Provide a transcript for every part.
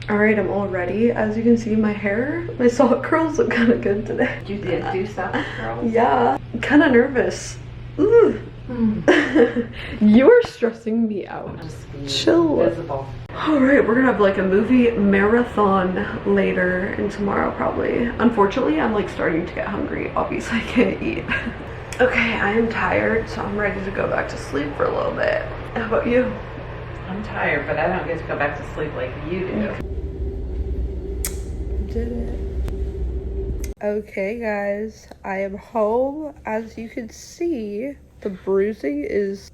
All right, I'm all ready. As you can see, my sock curls look kind of good today. You did do sock curls? Yeah, I'm kind of nervous. Ooh. You are stressing me out. Chill. Visible. All right, we're gonna have like a movie marathon later and tomorrow probably. Unfortunately, I'm like starting to get hungry. Obviously, I can't eat. Okay, I am tired, so I'm ready to go back to sleep for a little bit. How about you? I'm tired, but I don't get to go back to sleep like you do. Did it. Okay, guys, I am home. As you can see, the bruising is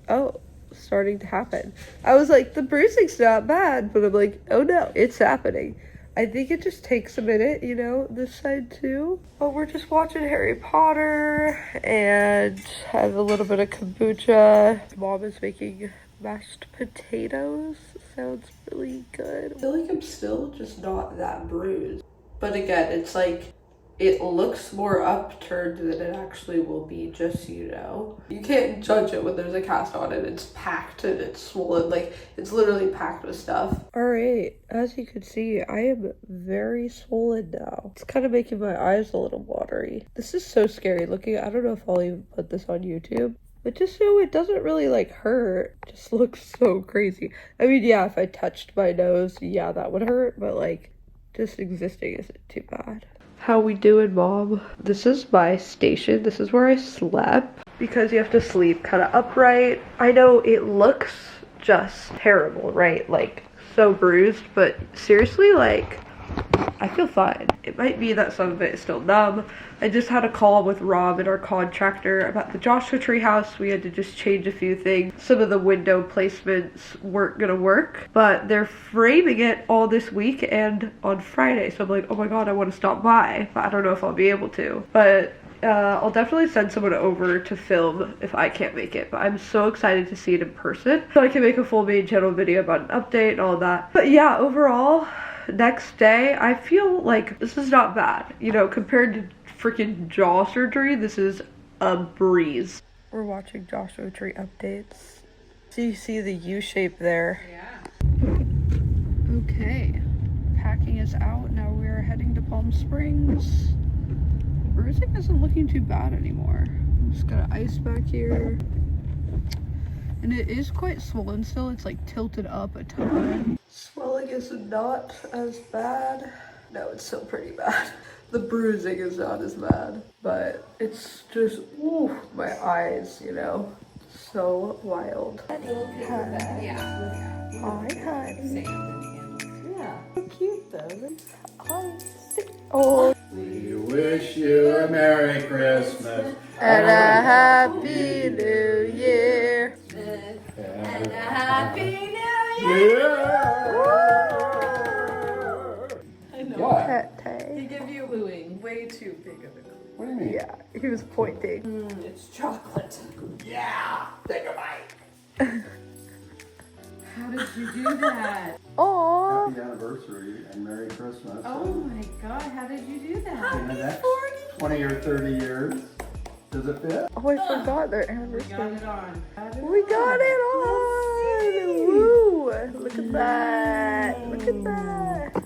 starting to happen. I was like, the bruising's not bad, but I'm like, oh no, it's happening. I think it just takes a minute, you know, this side too. But we're just watching Harry Potter and have a little bit of kombucha. Mom is making mashed potatoes. Sounds really good. I feel like I'm still just not that bruised. But again, it's like, it looks more upturned than it actually will be, just so you know. You can't judge it when there's a cast on it. It's packed and it's swollen. Like, it's literally packed with stuff. Alright, as you can see, I am very swollen now. It's kind of making my eyes a little watery. This is so scary looking. I don't know if I'll even put this on YouTube. But just so it doesn't really like hurt. It just looks so crazy. I mean, yeah, if I touched my nose, yeah, that would hurt. But like, just existing isn't too bad. How we doing, Mom? This is my station. This is where I slept. Because you have to sleep kind of upright. I know it looks just terrible, right? Like, so bruised. But seriously, like, I feel fine. It might be that some of it is still numb. I just had a call with Rob and our contractor about the Joshua Tree house. We had to just change a few things. Some of the window placements weren't gonna work, but they're framing it all this week and on Friday. So I'm like, oh my god, I want to stop by, but I don't know if I'll be able to. But I'll definitely send someone over to film if I can't make it. But I'm so excited to see it in person, so I can make a full main channel video about an update and all that. But yeah, overall, next day, I feel like this is not bad. You know, compared to freaking jaw surgery, this is a breeze. We're watching Joshua Tree updates. So you see the U shape there. Yeah. Okay, packing is out. Now we are heading to Palm Springs. Bruising isn't looking too bad anymore. I'm just gonna ice back here. And it is quite swollen still. It's like tilted up a ton. Swelling is not as bad. No, it's still pretty bad. The bruising is not as bad, but it's just, ooh, my eyes, you know, so wild. Hi. Yeah. Hi. Yeah. So cute though. Hi. Oh. We wish you a Merry Christmas And a Happy New Year. And a Happy New Year. I know. What? He gave you way too big of a clue. What do you mean? Yeah, he was pointing. It's chocolate. Yeah! Take a bite! How did you do that? Aww. Happy anniversary and Merry Christmas. Oh my god, how did you do that? In the next 20 or 30 years, does it fit? Oh, I forgot their We anniversary. got it on. We got it on! Woo! Look at that! Look at that!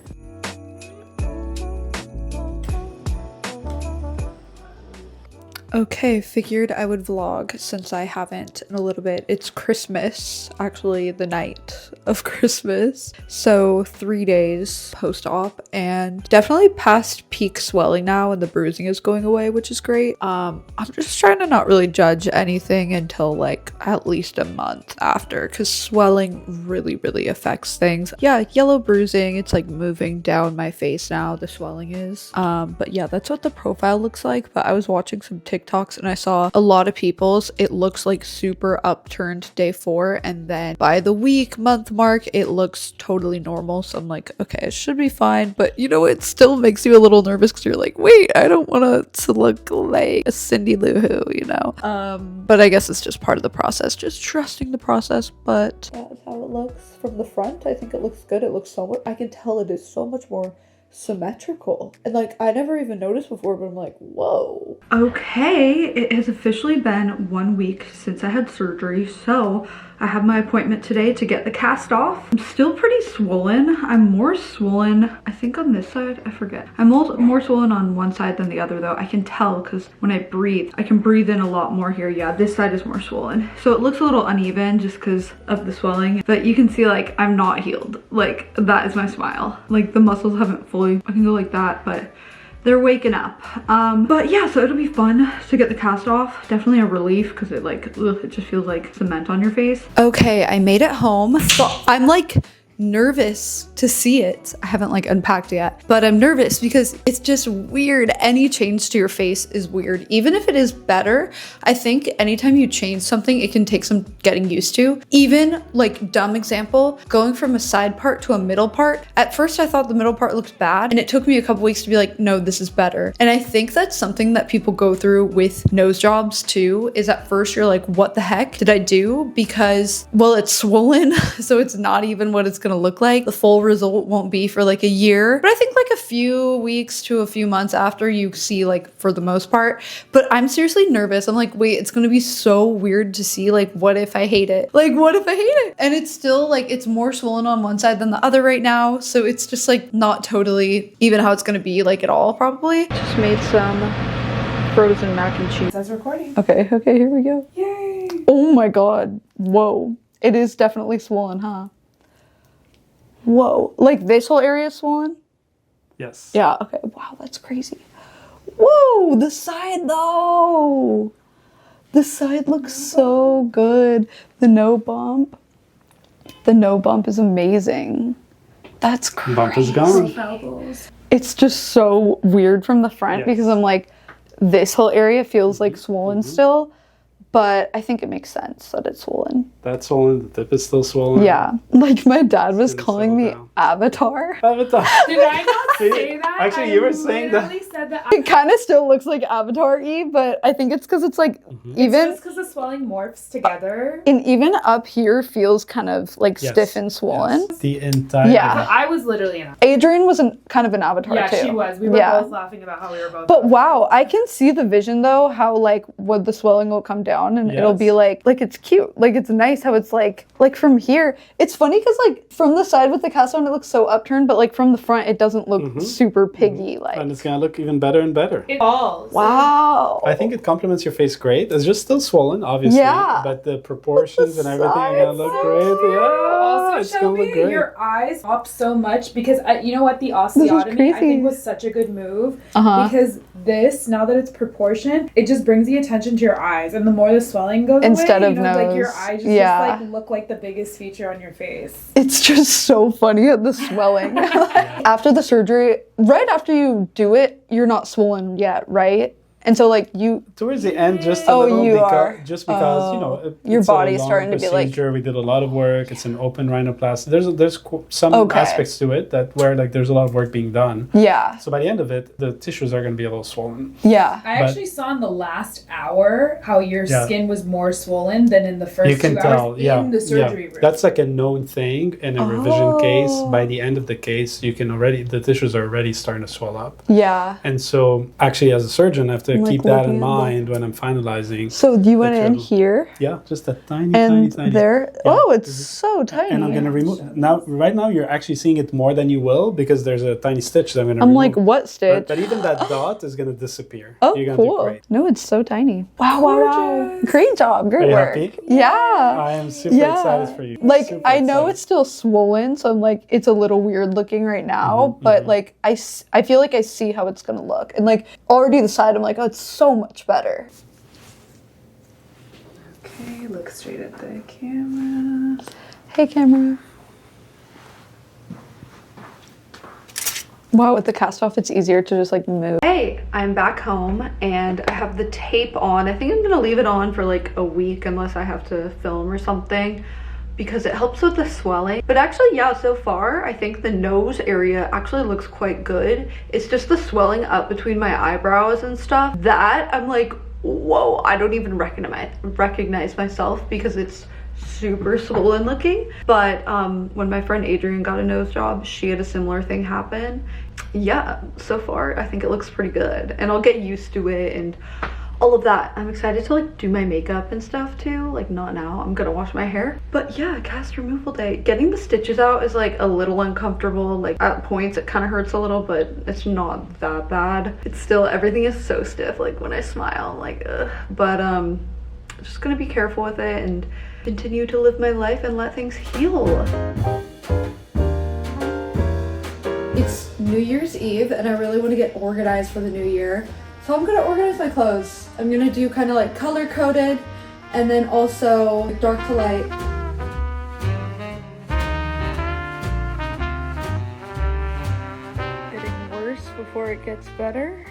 Okay, figured I would vlog since I haven't in a little bit. It's Christmas, actually the night of Christmas. So 3 days post-op and definitely past peak swelling now and the bruising is going away, which is great. I'm just trying to not really judge anything until like at least a month after because swelling really affects things. Yeah, yellow bruising, it's like moving down my face now, the swelling is. But yeah, that's what the profile looks like. But I was watching some TikToks and I saw a lot of people's, it looks like super upturned day 4 and then by the month mark it looks totally normal. So I'm like, okay, it should be fine, but you know, it still makes you a little nervous because you're like, wait, I don't want to look like a Cindy Lou Who, you know. But I guess it's just part of the process, just trusting the process. But that's how it looks from the front. I think it looks good. It looks so much, I can tell it is so much more symmetrical. And like, I never even noticed before, but I'm like, whoa. Okay, it has officially been 1 week since I had surgery, so I have my appointment today to get the cast off. I'm still pretty swollen. I'm more swollen, I think on this side, I forget. I'm more swollen on one side than the other though. I can tell because when I breathe, I can breathe in a lot more here. Yeah, this side is more swollen. So it looks a little uneven just because of the swelling, but you can see like I'm not healed. Like that is my smile. Like the muscles haven't fully, I can go like that, but they're waking up. But yeah, so it'll be fun to get the cast off. Definitely a relief because it like, ugh, it just feels like cement on your face. Okay, I made it home. So I'm like nervous to see it. I haven't like unpacked yet, but I'm nervous because it's just weird. Any change to your face is weird. Even if it is better, I think anytime you change something, it can take some getting used to. Even like dumb example, going from a side part to a middle part. At first I thought the middle part looked bad and it took me a couple weeks to be like, no, this is better. And I think that's something that people go through with nose jobs too, is at first you're like, what the heck did I do? Because, well, it's swollen, so it's not even what it's gonna look like. The full result won't be for like a year, but I think like a few weeks to a few months after you see like for the most part. But I'm seriously nervous. I'm like, wait, it's gonna be so weird to see like, what if I hate it? Like, what if I hate it? And it's still like, it's more swollen on one side than the other right now. So it's just like not totally even how it's gonna be like at all probably. Just made some frozen mac and cheese. That's recording. Okay, here we go. Yay! Oh my God, whoa. It is definitely swollen, huh? Whoa, like this whole area is swollen? Yes. Yeah, okay, wow, that's crazy. Whoa, the side though. The side looks so good. The no bump is amazing. That's crazy. Bump is gone. It's just so weird from the front Yes. because I'm like, this whole area feels like swollen still, but I think it makes sense that it's swollen. That's swollen. The tip is still swollen. Yeah, like my dad was gonna calling me settle down. Avatar. Avatar. Did I not say that? Actually, you were saying that. I said that. It kind of still looks like Avatar-y, but I think it's because it's like even It's just because the swelling morphs together. and even up here feels kind of like Yes. stiff and swollen. Yes. The entire. Yeah. But I was literally in. Adrian was kind of an Avatar Yeah, too. she was. We were Yeah. both laughing about how we were both. But wow, I can see the vision though, how like what the swelling will come down and it'll be like it's cute. Like it's nice how it's like from here. It's funny because like from the side with the cast on it looks so upturned, but like from the front it doesn't look super piggy like. And it's gonna look even better and better. It falls. Wow. I think it complements your face great. It's just still swollen, obviously. Yeah. But the proportions and everything are gonna look great. Yeah. Also, it's gonna look Shelby, great. your eyes popped so much because you know what, the osteotomy I crazy. think was such a good move Uh-huh. because this, now that it's proportioned, it just brings the attention to your eyes, and the more the swelling goes Instead away, of like your nose. eyes Yeah. just like look like the biggest feature on your face. It's just so funny at the swelling. After the surgery, right after you do it, you're not swollen yet, right? And so like you Towards the end, just a Oh, little you because, are. just because you know Your it's a body's long starting to be like- procedure. We did a lot of work. It's an open rhinoplasty. There's some Okay. aspects to it that where like there's a lot of work being done. yeah. So by the end of it, the tissues are going to be a little swollen. Yeah. I But- actually saw in the last hour how your Yeah. skin was more swollen than in the first You can 2 tell, hours yeah, in the surgery yeah. room. That's like a known thing in a revision case. Oh. By the end of the case, you can already the tissues are already starting to swell up. Yeah. And so, actually, as a surgeon, I have to I'm, like, keep that looking in at mind when I'm finalizing. So you went in Literally. here Yeah, just a tiny, and tiny. there. Yeah. Oh, it's so tiny. And I'm gonna remove now. Right now, you're actually seeing it more than you will because there's a tiny stitch that I'm gonna I'm remove. like, what stitch? But even that dot is gonna disappear. Oh, You're gonna do cool. great. No, it's so tiny. Wow, wow, wow. Great job. Great Are you work. happy? Yeah. I am super excited for you. Like, Super I know excited. it's still swollen, so I'm like, it's a little weird looking right now, but like, I feel like I see how it's gonna look. And like, already the side, I'm like, oh, it's so much better. Okay, look straight at the camera. Hey, camera. Wow, with the cast off, it's easier to just like move. Hey, I'm back home and I have the tape on. I think I'm gonna leave it on for like a week unless I have to film or something because it helps with the swelling. But actually, yeah, so far, I think the nose area actually looks quite good. It's just the swelling up between my eyebrows and stuff that I'm like, whoa, I don't even recognize myself because it's super swollen looking. But when my friend Adrian got a nose job, she had a similar thing happen. yeah, so far I think it looks pretty good, and I'll get used to it and all of that. I'm excited to like do my makeup and stuff too. Like, not now, I'm gonna wash my hair, but yeah, cast removal day. Getting the stitches out is like a little uncomfortable. Like at points it kind of hurts a little, but it's not that bad. It's still, everything is so stiff like when I smile, like ugh. But just gonna be careful with it and continue to live my life and let things heal. It's New Year's Eve and I really want to get organized for the new year. So I'm gonna organize my clothes. I'm gonna do kind of like color coded and then also dark to light. Getting worse before it gets better.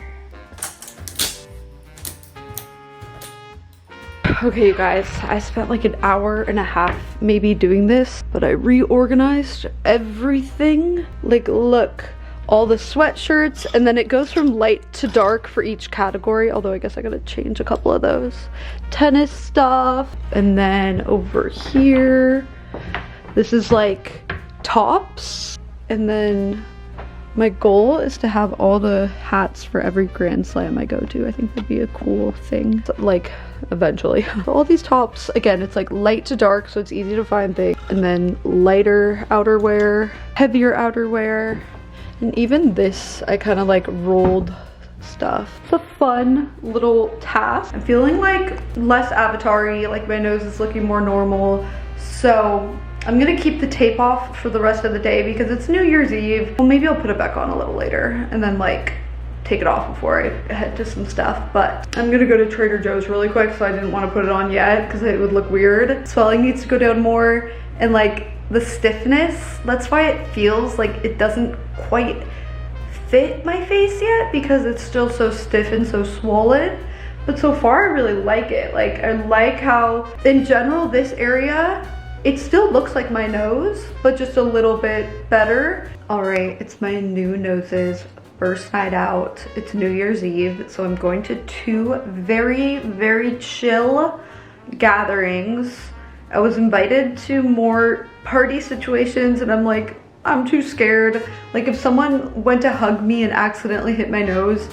Okay, you guys, I spent like an hour and a half maybe doing this, but I reorganized everything. Like, look. All the sweatshirts, and then it goes from light to dark for each category, although I guess I gotta change a couple of those. Tennis stuff, and then over here this is like tops, and then my goal is to have all the hats for every Grand Slam I go to. I think that'd be a cool thing, like eventually. All these tops, again, it's like light to dark, so it's easy to find things, and then lighter outerwear, heavier outerwear. And even this, I kind of like rolled stuff. It's a fun little task. I'm feeling like less avatar-y, like my nose is looking more normal. So I'm gonna keep the tape off for the rest of the day because it's New Year's Eve. Well, maybe I'll put it back on a little later and then like take it off before I head to some stuff. But I'm gonna go to Trader Joe's really quick, so I didn't want to put it on yet because it would look weird. Swelling needs to go down more, and like the stiffness, that's why it feels like it doesn't quite fit my face yet, because it's still so stiff and so swollen. But so far I really like it. Like, I like how in general this area, it still looks like my nose, but just a little bit better. All right, it's my new nose's first night out. It's New Year's Eve, so I'm going to 2 very, very chill gatherings. I was invited to more party situations and I'm like, I'm too scared. Like, if someone went to hug me and accidentally hit my nose.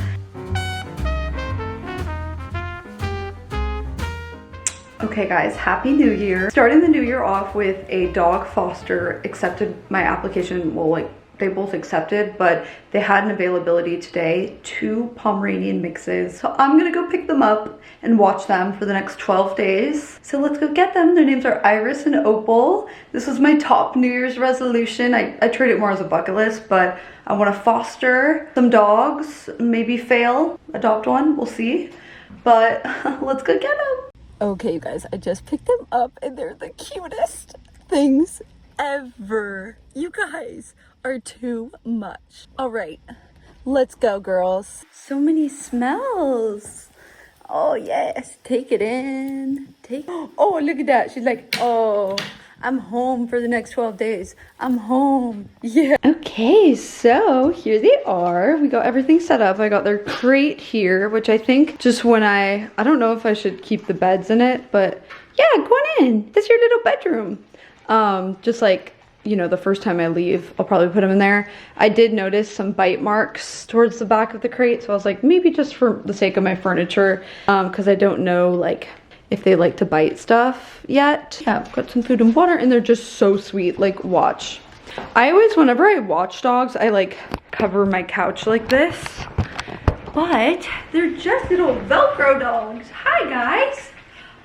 Okay guys, Happy New Year. Starting the new year off with a dog foster accepted my application. Well, like, they both accepted, but they had an availability today, 2 Pomeranian mixes. So I'm gonna go pick them up and watch them for the next 12 days. So let's go get them. Their names are Iris and Opal. This is my top New Year's resolution. I treat it more as a bucket list, but I wanna foster some dogs, maybe fail, adopt one, we'll see. But let's go get them. Okay, you guys, I just picked them up and they're the cutest things ever. You guys are too much. All right, let's go, girls. So many smells. Oh yes, take it in. Oh, look at that. She's like, oh, I'm home for the next 12 days. I'm home. Yeah. Okay, so here they are. We got everything set up. I got their crate here, which I think just when I don't know if I should keep the beds in it, but yeah, go on in. This is your little bedroom. Just like, you know, the first time I leave, I'll probably put them in there. I did notice some bite marks towards the back of the crate, so I was like, maybe just for the sake of my furniture, because I don't know, like, if they like to bite stuff yet. Yeah, I've got some food and water, and they're just so sweet. Like, watch. I always, whenever I watch dogs, I like cover my couch like this, but they're just little Velcro dogs. Hi, guys.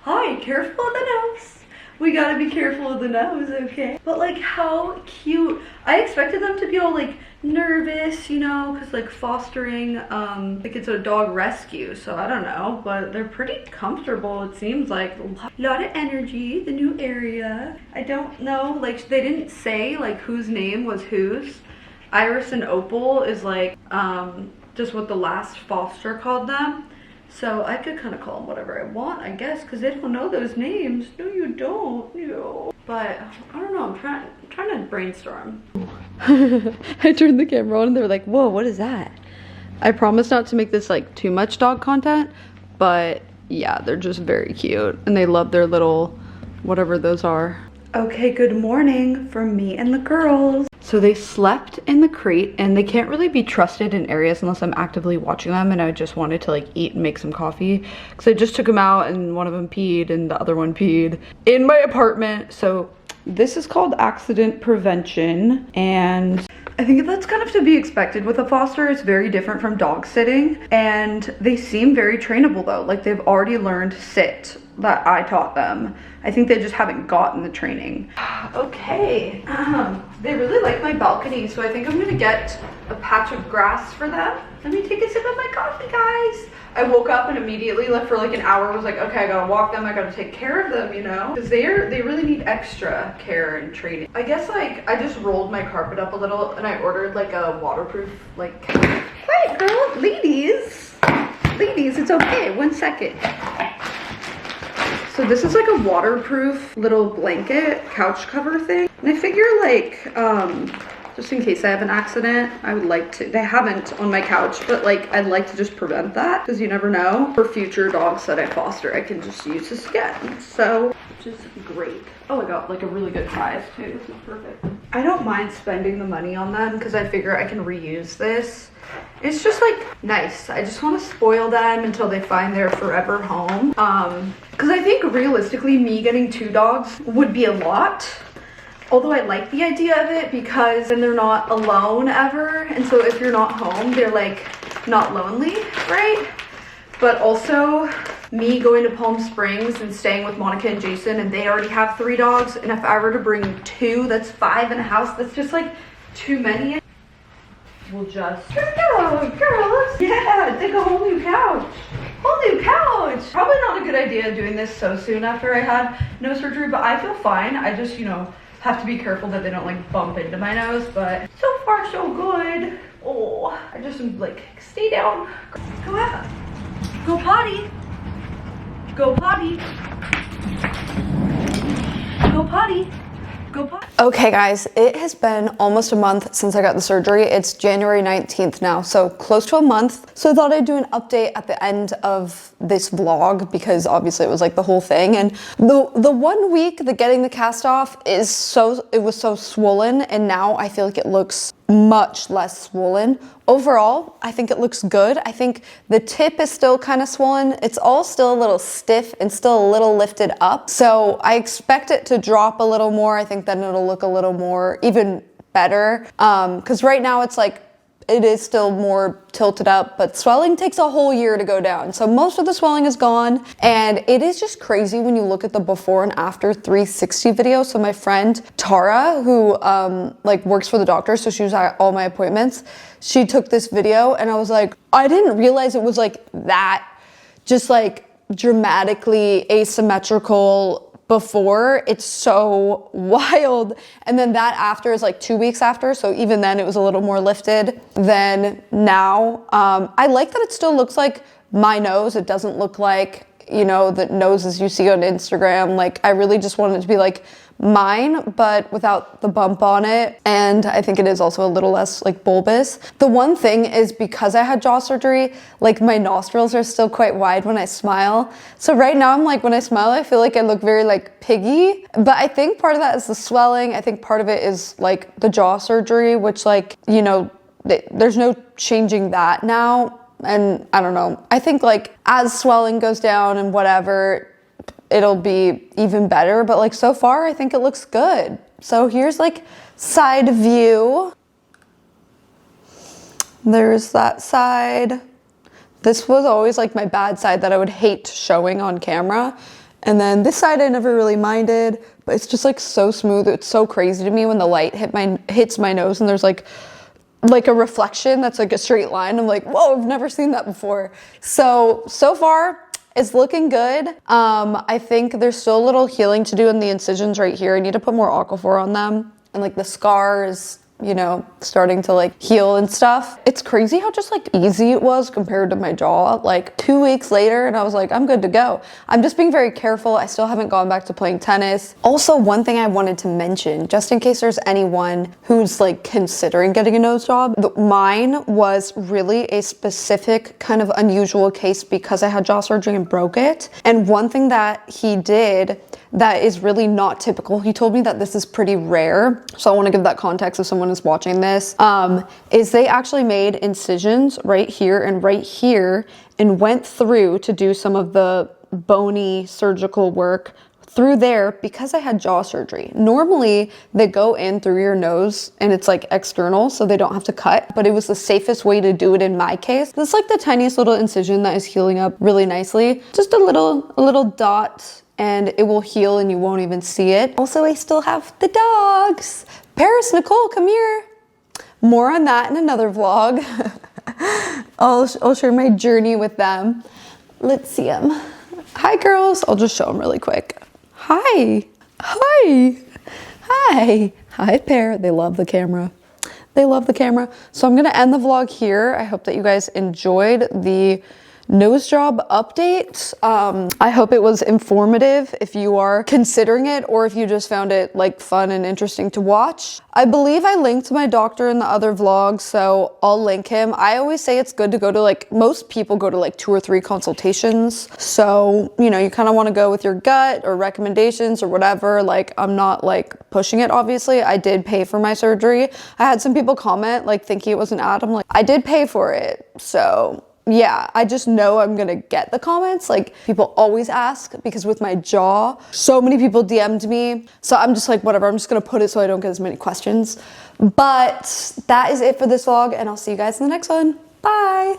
Hi, careful of the nose. We gotta be careful of the nose, okay? But like, how cute. I expected them to be all like nervous, you know, because like fostering, like it's a dog rescue, so I don't know, but they're pretty comfortable. It seems like a lot of energy, the new area. I don't know, like they didn't say like whose name was whose. Iris and Opal is like just what the last foster called them. So I could kind of call them whatever I want, I guess, because they don't know those names. No, you don't. No. But I don't know. I'm trying to brainstorm. I turned the camera on and they were like, "Whoa, what is that?" I promise not to make this like too much dog content, but yeah, they're just very cute and they love their little whatever those are. Okay, good morning from me and the girls. So they slept in the crate, and they can't really be trusted in areas unless I'm actively watching them, and I just wanted to like eat and make some coffee because I just took them out and one of them peed and the other one peed in my apartment. So this is called accident prevention, and I think that's kind of to be expected with a foster. It's very different from dog sitting, and they seem very trainable though. Like they've already learned sit that I taught them. I think they just haven't gotten the training. Okay, they really like my balcony, so I think I'm gonna get a patch of grass for them. Let me take a sip of my coffee, guys. I woke up and immediately left for like an hour, was like, okay, I gotta walk them, I gotta take care of them, you know? Because they really need extra care and training. I guess like, I just rolled my carpet up a little and I ordered like a waterproof, like, hi girl, ladies, it's okay, 1 second. So this is like a waterproof little blanket couch cover thing. And I figure like, just in case I have an accident, I would like to, they haven't on my couch, but like I'd like to just prevent that because you never know. For future dogs that I foster, I can just use this again. So, which is great. Oh, I got like a really good size too. This is perfect. I don't mind spending the money on them because I figure I can reuse this. It's just like nice. I just want to spoil them until they find their forever home. Because I think realistically me getting 2 dogs would be a lot. Although I like the idea of it because then they're not alone ever. And so if you're not home, they're like not lonely, right? But also me going to Palm Springs and staying with Monica and Jason, and they already have 3 dogs. And if I were to bring 2, that's 5 in a house. That's just like too many. We'll just, girls, yeah, take a whole new couch. Whole new couch. Probably not a good idea doing this so soon after I had nose surgery, but I feel fine. I just, you know, have to be careful that they don't like bump into my nose, but so far so good. Oh, I just like, stay down. Go out. Go potty. Go potty. Go potty. Go potty. Okay guys, it has been almost a month since I got the surgery. It's January 19th now, so close to a month. So I thought I'd do an update at the end of this vlog because obviously it was like the whole thing. And the 1 week that getting the cast off it was so swollen, and now I feel like it looks much less swollen. Overall, I think it looks good. I think the tip is still kind of swollen. It's all still a little stiff and still a little lifted up. So I expect it to drop a little more. I think then it'll look a little more, even better. Because right now it's like, it is still more tilted up, but swelling takes a whole year to go down. So most of the swelling is gone, and it is just crazy when you look at the before and after 360 video. So my friend Tara, who like works for the doctor, so she was at all my appointments, she took this video, and I was like, I didn't realize it was like that, just like dramatically asymmetrical before. It's so wild. And then that after is like 2 weeks after, so even then it was a little more lifted than now. I like that it still looks like my nose. It doesn't look like, you know, the noses you see on Instagram. Like I really just wanted it to be like mine, but without the bump on it. And I think it is also a little less like bulbous. The one thing is because I had jaw surgery, like my nostrils are still quite wide when I smile. So right now I'm like, when I smile, I feel like I look very like piggy, but I think part of that is the swelling. I think part of it is like the jaw surgery, which like, you know, there's no changing that now. And I don't know, I think like as swelling goes down and whatever, it'll be even better, but like so far I think it looks good. So here's like side view. There's that side. This was always like my bad side that I would hate showing on camera. And then this side I never really minded, but it's just like so smooth. It's so crazy to me when the light hits my nose and there's like a reflection that's like a straight line. I'm like, whoa, I've never seen that before. So far it's looking good. I think there's still a little healing to do in the incisions right here. I need to put more Aquaphor on them. And like the scars, you know, starting to like heal and stuff. It's crazy how just like easy it was compared to my jaw. Like 2 weeks later and I was like, I'm good to go. I'm just being very careful. I still haven't gone back to playing tennis. Also, one thing I wanted to mention, just in case there's anyone who's like considering getting a nose job, mine was really a specific kind of unusual case because I had jaw surgery and broke it. And one thing that he did that is really not typical. He told me that this is pretty rare, so I want to give that context if someone is watching this, is they actually made incisions right here and went through to do some of the bony surgical work through there because I had jaw surgery. Normally they go in through your nose and it's like external, so they don't have to cut, but it was the safest way to do it in my case. This is like the tiniest little incision that is healing up really nicely. Just a little dot and it will heal and you won't even see it. Also, I still have the dogs. Paris, Nicole, come here. More on that in another vlog. I'll share my journey with them. Let's see them. Hi girls. I'll just show them really quick. Hi. Hi. Hi. Hi, pair. They love the camera. They love the camera. So I'm going to end the vlog here. I hope that you guys enjoyed the nose job update. I hope it was informative if you are considering it or if you just found it like fun and interesting to watch. I believe I linked my doctor in the other vlog, so I'll link him. I always say it's good to go to like, most people go to like 2 or 3 consultations. So, you know, you kind of want to go with your gut or recommendations or whatever. Like, I'm not like pushing it, obviously. I did pay for my surgery. I had some people comment like thinking it was an ad. I'm like, I did pay for it. So yeah, I just know I'm gonna get the comments. Like, people always ask because with my jaw, so many people DM'd me. So I'm just like, whatever, I'm just gonna put it so I don't get as many questions. But that is it for this vlog and I'll see you guys in the next one. Bye.